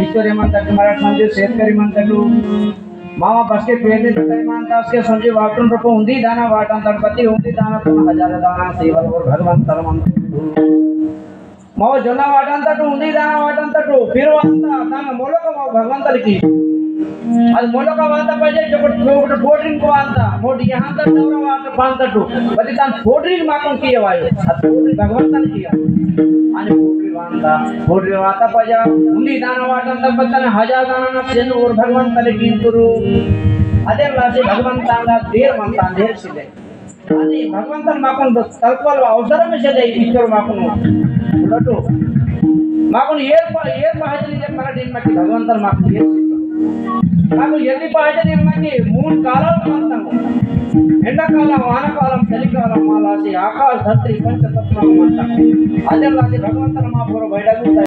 ईश्वरी म्हणतात मराठी म्हणजे शेतकरी म्हणतात मामा बस के पेड़ मानता उसके समझे वाटन रूप उंदी दाना वाटन तड़पति उंदी दाना तुम हजार दाना सेवल और भगवान तरमन माव जोना वाटन तट उंदी दाना वाटन तट फिर वांता दाना मोलो का भगवान तर की అది మొలక వాంత పజే ఒకటి పోడ్రింగ్ కు వాంత మోడి యహాं तक दौरा वांत पांत टू बदी तान पोड्रिंग माकन किए वायो आ पोड्रिंग भगवंतन किया आणि पोड्रिंग वांता पजा उंदी दाना वाटन तक बतन हजार दाना न सेन और भगवंतन कींतुरु अदे लासे भगवंतांगा देर मंता देर सिले आणि भगवंतन माकन तल्पल अवसरम सिले ईश्वर माकन उलटो माकन येर पाहजली जे मराठी माकी भगवंतन माकन येर నాకు ఎన్ని పాయజనీయమని మూడు కాలాలు అంటాము ఎండాకాలం వానకాలం చలికాలం అలాంటి ఆకాశ ధర్తి పంచతత్వం అంటాము అదే లాంటి భగవంతుని మా పూర్వ బయటకు